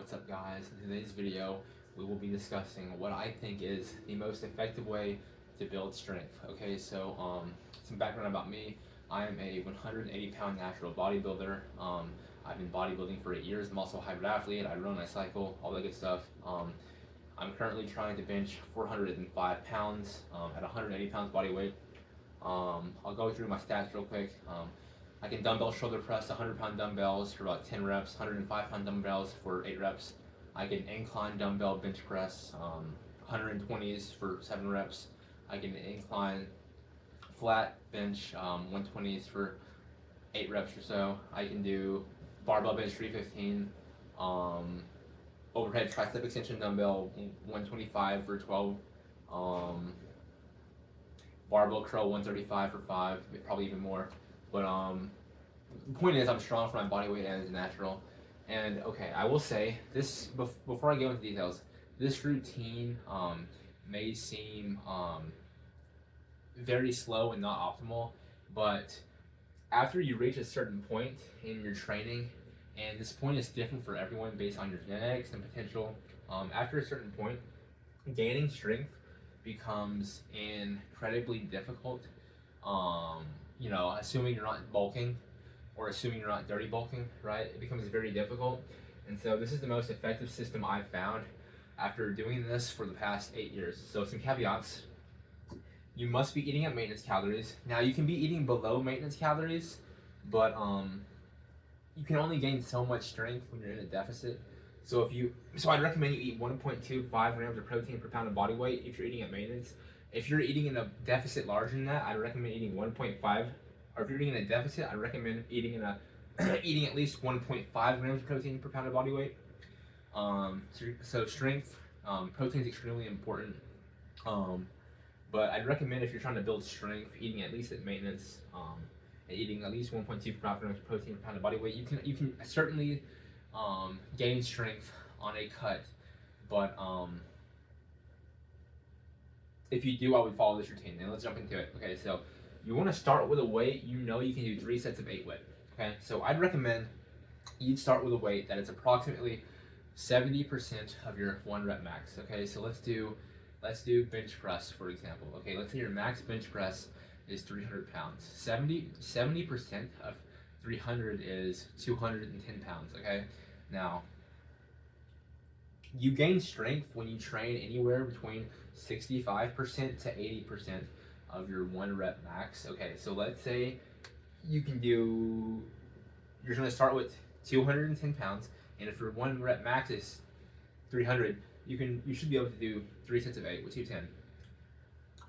What's up, guys? In today's video we will be discussing what I think is the most effective way to build strength. Okay, so some background about me. I am a 180-pound natural bodybuilder. I've been bodybuilding for 8 years. I'm also a hybrid athlete. I run, I cycle, all that good stuff. I'm currently trying to bench 405 pounds at 180 pounds body weight. I'll go through my stats real quick. I can dumbbell shoulder press 100-pound dumbbells for about 10 reps, 105-pound dumbbells for 8 reps. I can incline dumbbell bench press 120s for 7 reps. I can incline flat bench 120s for 8 reps or so. I can do barbell bench 315, overhead tricep extension dumbbell 125 for 12, barbell curl 135 for 5, probably even more. But the point is, I'm strong for my body weight and it's natural. And okay, I will say this before I go into details. This routine may seem very slow and not optimal, but after you reach a certain point in your training, and this point is different for everyone based on your genetics and potential, after a certain point, gaining strength becomes incredibly difficult. Assuming you're not bulking or assuming you're not dirty bulking, right? It becomes very difficult. And so this is the most effective system I've found after doing this for the past 8 years. So some caveats. You must be eating at maintenance calories. Now you can be eating below maintenance calories, but you can only gain so much strength when you're in a deficit. So I'd recommend you eat 1.25 grams of protein per pound of body weight if you're eating at maintenance. If you're eating in a deficit larger than that, I'd recommend eating 1.5. Or if you're eating in a deficit, I'd recommend eating eating at least 1.5 grams of protein per pound of body weight. So strength, protein is extremely important. But I'd recommend, if you're trying to build strength, eating at least at maintenance, and eating at least 1.25 grams of protein per pound of body weight. You can certainly gain strength on a cut, but if you do, I would follow this routine. And let's jump into it. Okay, so you want to start with a weight you know you can do 3 sets of 8 with. Okay, so I'd recommend you'd start with a weight that is approximately 70% of your 1 rep max. Okay, so let's do bench press, for example. Okay, let's say your max bench press is 300 pounds. 70% of 300 is 210 pounds. Okay, now you gain strength when you train anywhere between 65% to 80% of your 1 rep max. Okay, so let's say you're going to start with 210 pounds, and if your 1 rep max is 300, you should be able to do 3 sets of 8 with 210,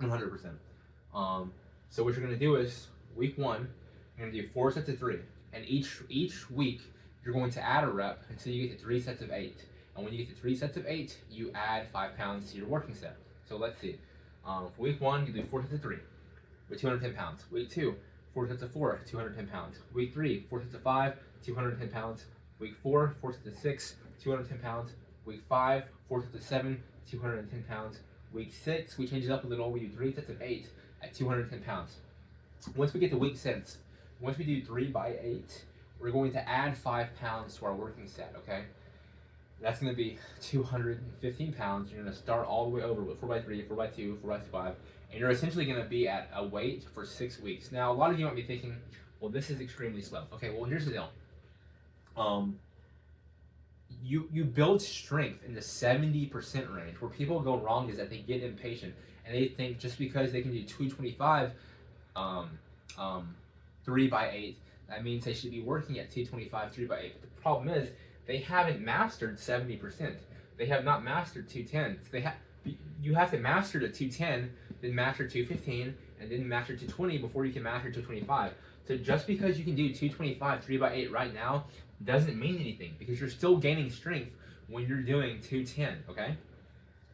100%. So what you're going to do is, week 1, you're going to do 4 sets of 3, and each week you're going to add a rep until you get to 3 sets of 8. And when you get to 3 sets of 8, you add 5 pounds to your working set. So let's see. For week 1, you do 4 sets of 3 with 210 pounds. Week 2, 4 sets of 4, 210 pounds. Week 3, 4 sets of 5, 210 pounds. Week 4, 4 sets of 6, 210 pounds. Week 5, 4 sets of 7, 210 pounds. Week 6, we change it up a little. We do 3 sets of 8 at 210 pounds. Once we get to week 6, once we do 3 by 8, we're going to add 5 pounds to our working set, okay? That's going to be 215 pounds. You're going to start all the way over with 4x3, 4x2, 4x5, and you're essentially going to be at a weight for 6 weeks. Now, a lot of you might be thinking, well, this is extremely slow. Okay, well, here's the deal. You build strength in the 70% range. Where people go wrong is that they get impatient, and they think just because they can do 225, 3 by 8, that means they should be working at 225, 3 by 8. But the problem is, they haven't mastered 70%. They have not mastered 210. So you have to master the 210, then master 215, and then master 220 before you can master 225. So just because you can do 225, 3 by 8 right now doesn't mean anything, because you're still gaining strength when you're doing 210, okay?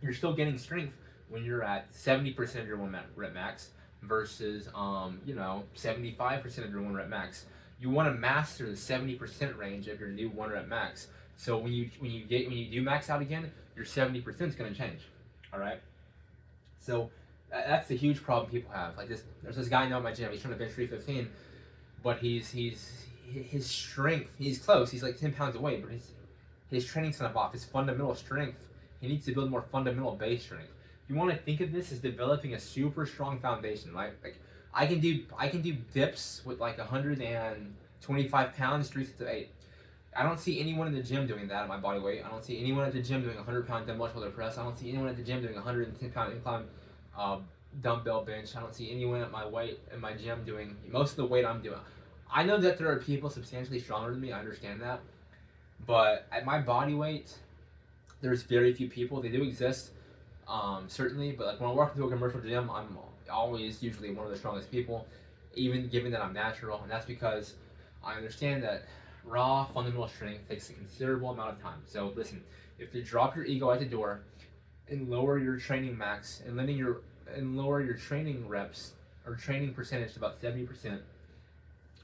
You're still gaining strength when you're at 70% of your 1 rep max versus 75% of your 1 rep max. You want to master the 70% range of your new 1 rep max. So when you do max out again, your 70% is going to change. All right. So that's the huge problem people have. Like there's this guy I know at my gym. He's trying to bench 315, but his strength. He's close. He's like 10 pounds away, but his training's kind of off. His fundamental strength, he needs to build more fundamental base strength. You want to think of this as developing a super strong foundation, right? Like I can do dips with like 125 pounds, 3 sets of 8. I don't see anyone in the gym doing that at my body weight. I don't see anyone at the gym doing 100-pound dumbbell shoulder press. I don't see anyone at the gym doing 110-pound incline dumbbell bench. I don't see anyone at my weight in my gym doing most of the weight I'm doing. I know that there are people substantially stronger than me. I understand that, but at my body weight, there's very few people. They do exist, certainly, but like when I walk into a commercial gym, I'm always usually one of the strongest people, even given that I'm natural, and that's because I understand that raw fundamental strength takes a considerable amount of time. So listen, if you drop your ego at the door and lower your training max and lower your training reps or training percentage to about 70%,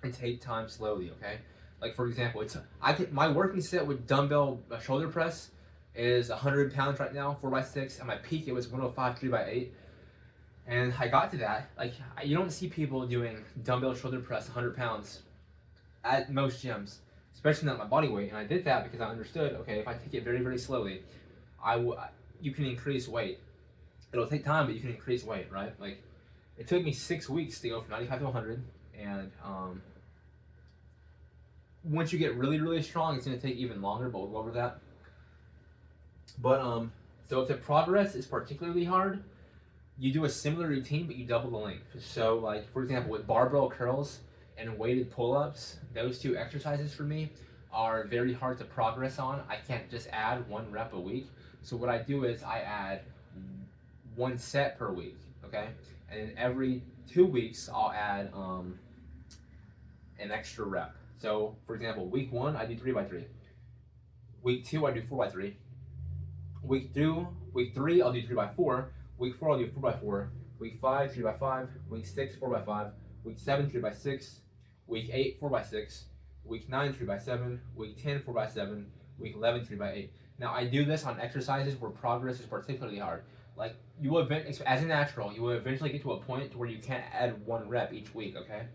and take time slowly, okay? Like for example, my working set with dumbbell shoulder press is 100 pounds right now, 4x6. At my peak, it was 105, 3x8. And I got to that. Like, you don't see people doing dumbbell shoulder press 100 pounds at most gyms, especially not my body weight. And I did that because I understood, okay, if I take it very, very slowly, you can increase weight. It'll take time, but you can increase weight, right? Like, it took me 6 weeks to go from 95 to 100. And once you get really, really strong, it's going to take even longer, but we'll go over that. But so if the progress is particularly hard, you do a similar routine, but you double the length. So like, for example, with barbell curls and weighted pull-ups, those two exercises for me are very hard to progress on. I can't just add 1 rep a week. So what I do is I add 1 set per week, okay? And then every 2 weeks, I'll add an extra rep. So for example, week 1, I do 3x3. Week 2, I do 4x3. Week 3, I'll do 3x4. Week 4, I'll do 4x4. Week 5, 3x5. Week 6, 4x5. Week 7, 3x6. Week 8, 4x6. Week 9, 3x7. Week 10, 4x7. Week 11, 3x8. Now I do this on exercises where progress is particularly hard. Like you will as a natural, you will eventually get to a point where you can't add 1 rep each week, okay?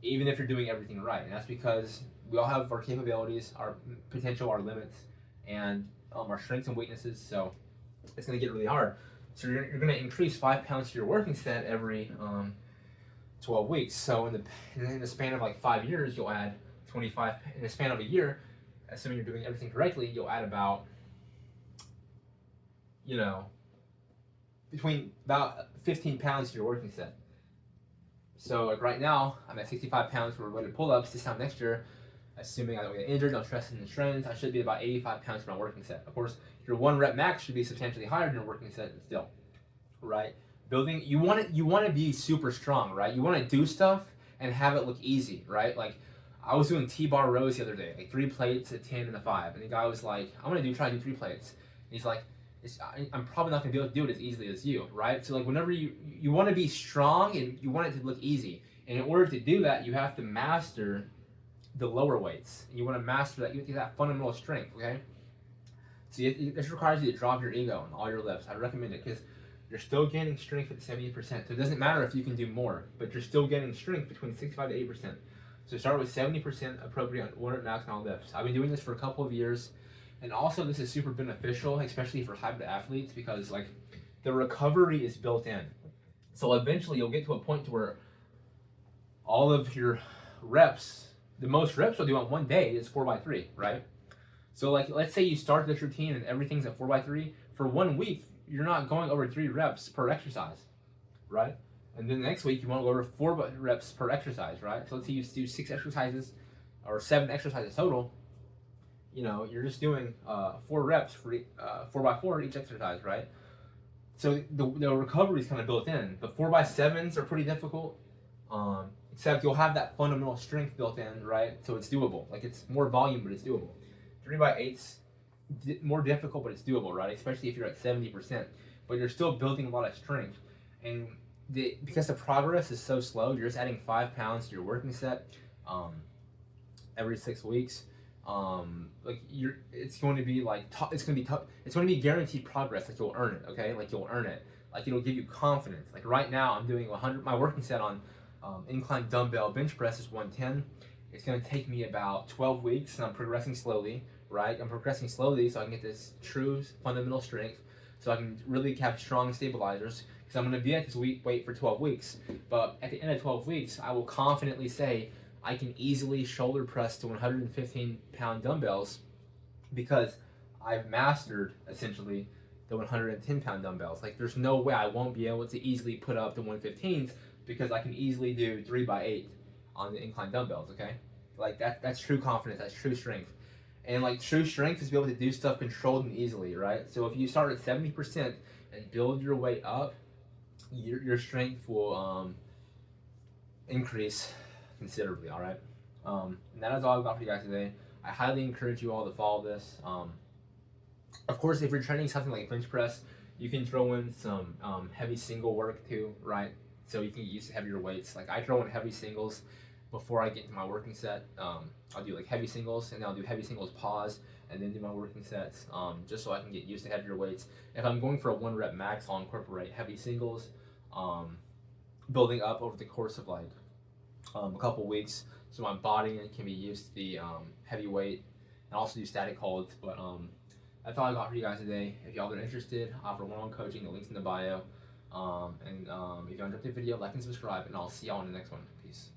Even if you're doing everything right. And that's because we all have our capabilities, our potential, our limits, and our strengths and weaknesses. So it's going to get really hard. So you're going to increase 5 pounds to your working set every 12 weeks. So in the span of like 5 years, you'll add 25. In the span of a year, assuming you're doing everything correctly, you'll add about, between about 15 pounds to your working set. So like right now, I'm at 65 pounds for weighted pull-ups. This time next year, assuming I don't get injured, no stress in the trends, I should be about 85 pounds for my working set. Of course, your 1 rep max should be substantially higher than your working set still, right? Building, you want to be super strong, right? You want to do stuff and have it look easy, right? Like I was doing T-bar rows the other day, like 3 plates, a 10, and a 5, and the guy was like, "I'm gonna try to do 3 plates." And he's like, I'm probably not gonna be able to do it as easily as you, right? So like whenever you want to be strong and you want it to look easy, and in order to do that, you have to master the lower weights. You want to master that. You get that fundamental strength, okay? So this requires you to drop your ego on all your lifts. I recommend it because you're still gaining strength at 70%. So it doesn't matter if you can do more, but you're still getting strength between 65 to 80%. So start with 70% appropriate on 1 rep max on all lifts. I've been doing this for a couple of years. And also this is super beneficial, especially for hybrid athletes, because like the recovery is built in. So eventually you'll get to a point to where all of your reps, the most reps you'll do on one day is 4x3, right? So like let's say you start this routine and everything's at 4x3. For 1 week, you're not going over 3 reps per exercise, right? And then the next week you want to go over 4 reps per exercise, right? So let's say you do 6 exercises or 7 exercises total. You're just doing 4 reps for 4x4 each exercise, right? So the recovery is kind of built in. The 4x7s are pretty difficult, except you'll have that fundamental strength built in, right? So it's doable. Like it's more volume, but it's doable. 3x8s, more difficult, but it's doable, right? Especially if you're at 70%, but you're still building a lot of strength. And because the progress is so slow, you're just adding 5 pounds to your working set every 6 weeks. It's going to be like it's going to be tough. It's going to be guaranteed progress. Like you'll earn it, okay? Like you'll earn it. Like it'll give you confidence. Like right now, I'm doing 100. My working set on incline dumbbell bench press is 110. It's going to take me about 12 weeks, and I'm progressing slowly. right? I'm progressing slowly so I can get this true fundamental strength, so I can really have strong stabilizers, because I'm going to be at this weight for 12 weeks. But at the end of 12 weeks, I will confidently say I can easily shoulder press to 115-pound dumbbells, because I've mastered essentially the 110-pound dumbbells. Like, there's no way I won't be able to easily put up the 115s, because I can easily do 3x8 on the incline dumbbells. Okay, like that's true confidence. That's true strength. And like, true strength is to be able to do stuff controlled and easily, right? So if you start at 70% and build your way up, your strength will increase considerably. All right. And that is all I've got for you guys today. I highly encourage you all to follow this. Of course, if you're training something like bench press, you can throw in some heavy single work too, right? So you can get used to heavier weights. Like, I throw in heavy singles before I get into my working set. I'll do like heavy singles, and then I'll do heavy singles pause, and then do my working sets, just so I can get used to heavier weights. If I'm going for a 1 rep max, I'll incorporate heavy singles, building up over the course of like a couple weeks, so my body can be used to the heavy weight, and also do static holds. But that's all I got for you guys today. If y'all are interested, I offer one-on-one coaching. The link's in the bio. If you enjoyed the video, like and subscribe, and I'll see y'all in the next one. Peace.